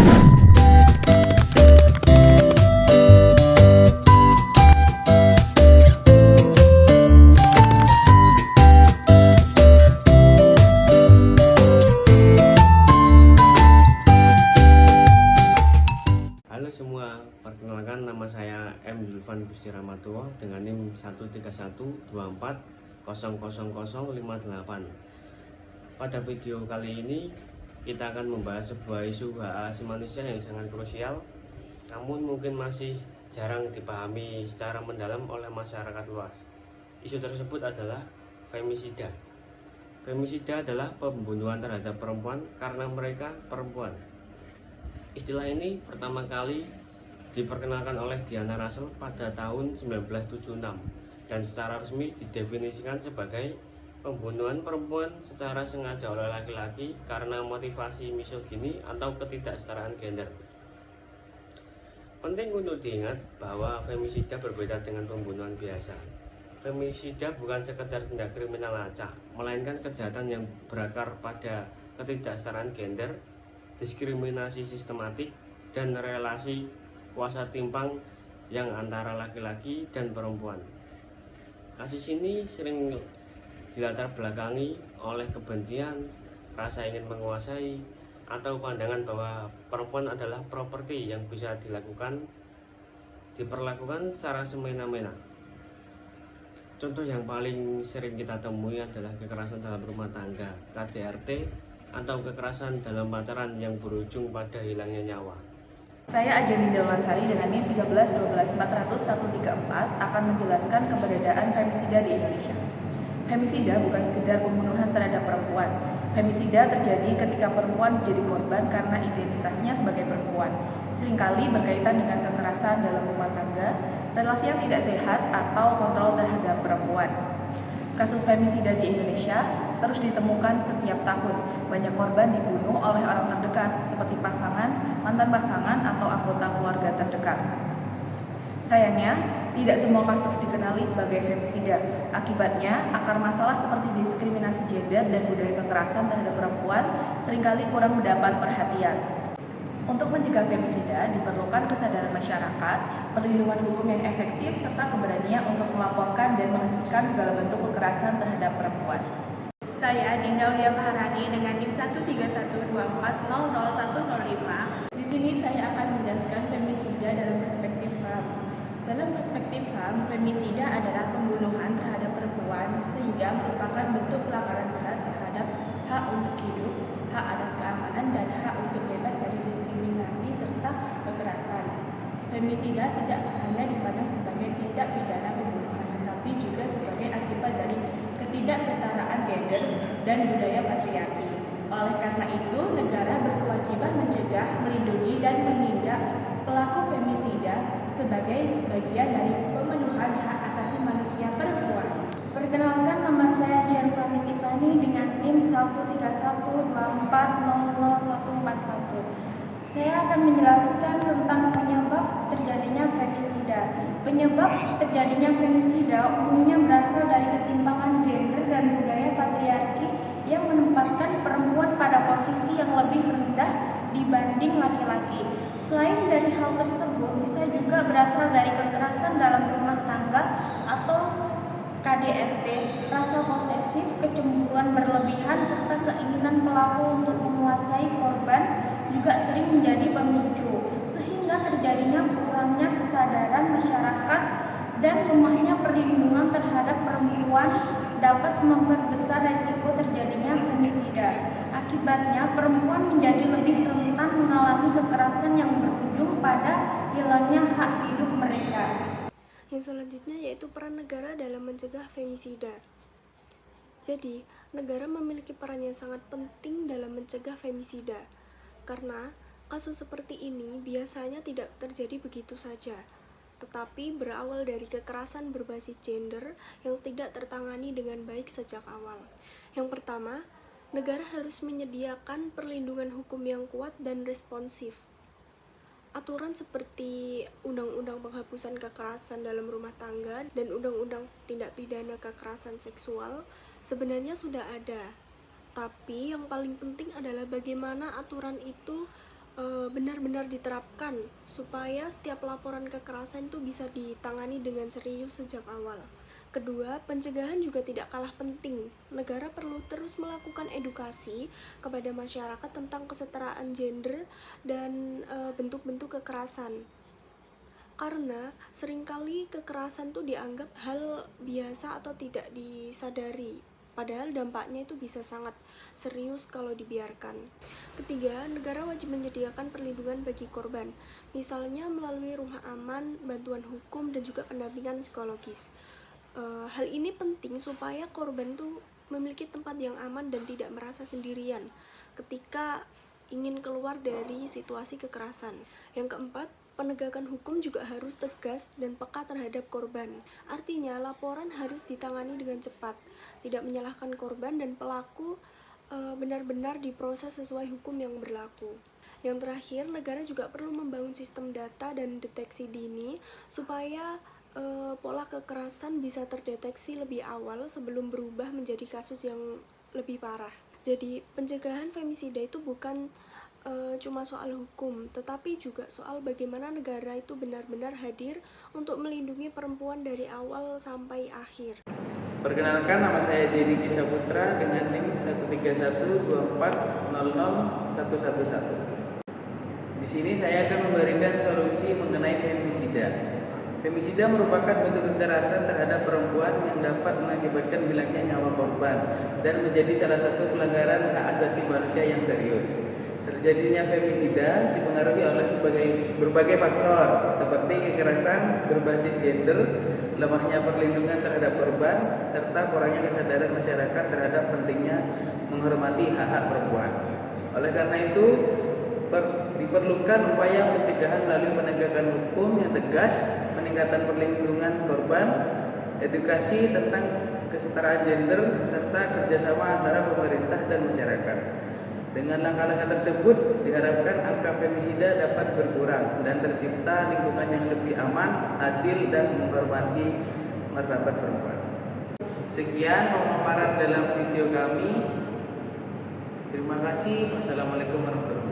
Halo semua, perkenalkan nama saya M. Zulfan Gusti Rahmatullah dengan NIM 13124000058. Pada video kali ini kita akan membahas sebuah isu hak asasi manusia yang sangat krusial, namun mungkin masih jarang dipahami secara mendalam oleh masyarakat luas. Isu tersebut adalah femisida. Femisida adalah pembunuhan terhadap perempuan karena mereka perempuan. Istilah ini pertama kali diperkenalkan oleh Diana Russell pada tahun 1976 dan secara resmi didefinisikan sebagai pembunuhan perempuan secara sengaja oleh laki-laki karena motivasi misogini atau ketidaksetaraan gender. Penting untuk diingat bahwa femisida berbeda dengan pembunuhan biasa. Femisida bukan sekedar tindak kriminal acak, melainkan kejahatan yang berakar pada ketidaksetaraan gender, diskriminasi sistematik, dan relasi kuasa timpang yang antara laki-laki dan perempuan. Kasus ini sering dilatar belakangi oleh kebencian, rasa ingin menguasai, atau pandangan bahwa perempuan adalah properti yang bisa diperlakukan secara semena-mena. Contoh yang paling sering kita temui adalah kekerasan dalam rumah tangga, KDRT, atau kekerasan dalam pacaran yang berujung pada hilangnya nyawa. Saya Ajani Dalmansari dengan NIM 13124000014 akan menjelaskan keberadaan femisida di Indonesia. Femisida bukan sekedar pembunuhan terhadap perempuan. Femisida terjadi ketika perempuan menjadi korban karena identitasnya sebagai perempuan. Seringkali berkaitan dengan kekerasan dalam rumah tangga, relasi yang tidak sehat, atau kontrol terhadap perempuan. Kasus femisida di Indonesia terus ditemukan setiap tahun. Banyak korban dibunuh oleh orang terdekat seperti pasangan, mantan pasangan, atau anggota keluarga terdekat. Sayangnya, tidak semua kasus dikenali sebagai femisida. Akibatnya, akar masalah seperti diskriminasi gender dan budaya kekerasan terhadap perempuan seringkali kurang mendapat perhatian. Untuk mencegah femisida, diperlukan kesadaran masyarakat, perlindungan hukum yang efektif, serta keberanian untuk melaporkan dan menghentikan segala bentuk kekerasan terhadap perempuan. Saya Dinda Aulia Paharani dengan NIM 13124000105. Di sini saya akan menjelaskan femisida dalam perspektif HAM. Dalam perspektif HAM, femisida adalah pembunuhan terhadap perempuan sehingga merupakan bentuk pelanggaran berat terhadap hak untuk hidup, hak atas keamanan, dan hak untuk bebas dari diskriminasi serta kekerasan. Femisida tidak hanya dipandang sebagai tindak pidana pembunuhan, tetapi juga sebagai akibat dari ketidaksetaraan gender dan budaya patriarki. Oleh karena itu, negara berkewajiban mencegah, melindungi, dan menindak pelaku femisida sebagai bagian dari pemenuhan hak asasi manusia perempuan. Perkenalkan, nama saya Dian Fahmi Tiffany dengan NIM 13124000141. Saya akan menjelaskan tentang penyebab terjadinya femisida. Penyebab terjadinya femisida umumnya berasal dari ketimpangan gender dan budaya patriarki yang menempatkan perempuan pada posisi yang lebih rendah dibanding laki-laki. Selain dari hal tersebut, bisa juga berasal dari kekerasan dalam rumah tangga atau KDRT, rasa posesif, kecemburuan berlebihan, serta keinginan pelaku untuk menguasai korban juga sering menjadi pemicu, sehingga terjadinya kurangnya kesadaran masyarakat dan lemahnya perlindungan terhadap perempuan dapat memperbesar resiko terjadinya femisida. Akibatnya, perempuan menjadi lebih rentan mengalami kekerasan yang berujung pada hilangnya hak hidup mereka. Yang selanjutnya yaitu peran negara dalam mencegah femisida. Jadi, negara memiliki peran yang sangat penting dalam mencegah femisida. Karena kasus seperti ini biasanya tidak terjadi begitu saja, tetapi berawal dari kekerasan berbasis gender yang tidak tertangani dengan baik sejak awal. Yang pertama, negara harus menyediakan perlindungan hukum yang kuat dan responsif. Aturan seperti Undang-Undang Penghapusan Kekerasan dalam Rumah Tangga dan Undang-Undang Tindak Pidana Kekerasan Seksual sebenarnya sudah ada. Tapi yang paling penting adalah bagaimana aturan itu benar-benar diterapkan supaya setiap laporan kekerasan itu bisa ditangani dengan serius sejak awal. Kedua, pencegahan juga tidak kalah penting. Negara perlu terus melakukan edukasi kepada masyarakat tentang kesetaraan gender dan bentuk-bentuk kekerasan. Karena seringkali kekerasan itu dianggap hal biasa atau tidak disadari. Padahal dampaknya itu bisa sangat serius kalau dibiarkan. Ketiga, negara wajib menyediakan perlindungan bagi korban, misalnya melalui rumah aman, bantuan hukum, dan juga pendampingan psikologis. Hal ini penting supaya korban tuh memiliki tempat yang aman dan tidak merasa sendirian ketika ingin keluar dari situasi kekerasan. Yang keempat, penegakan hukum juga harus tegas dan peka terhadap korban. Artinya, laporan harus ditangani dengan cepat, tidak menyalahkan korban, dan pelaku benar-benar diproses sesuai hukum yang berlaku. Yang terakhir, negara juga perlu membangun sistem data dan deteksi dini supaya pola kekerasan bisa terdeteksi lebih awal sebelum berubah menjadi kasus yang lebih parah. Jadi, pencegahan femisida itu bukan cuma soal hukum, tetapi juga soal bagaimana negara itu benar-benar hadir untuk melindungi perempuan dari awal sampai akhir. Perkenalkan, nama saya Jadi Kisaputra dengan NIM 13124000111. Di sini saya akan memberikan solusi mengenai femisida. Femisida merupakan bentuk kekerasan terhadap perempuan yang dapat mengakibatkan hilangnya nyawa korban dan menjadi salah satu pelanggaran hak asasi manusia yang serius. Terjadinya femisida dipengaruhi oleh berbagai faktor seperti kekerasan berbasis gender, lemahnya perlindungan terhadap korban, serta kurangnya kesadaran masyarakat terhadap pentingnya menghormati hak-hak perempuan. Oleh karena itu, diperlukan upaya pencegahan melalui penegakan hukum yang tegas, peningkatan perlindungan korban, edukasi tentang kesetaraan gender, serta kerjasama antara pemerintah dan masyarakat. Dengan langkah-langkah tersebut, diharapkan angka femisida dapat berkurang dan tercipta lingkungan yang lebih aman, adil, dan menghormati martabat perempuan. Sekian pemaparan dalam video kami. Terima kasih. Wassalamualaikum warahmatullahi wabarakatuh.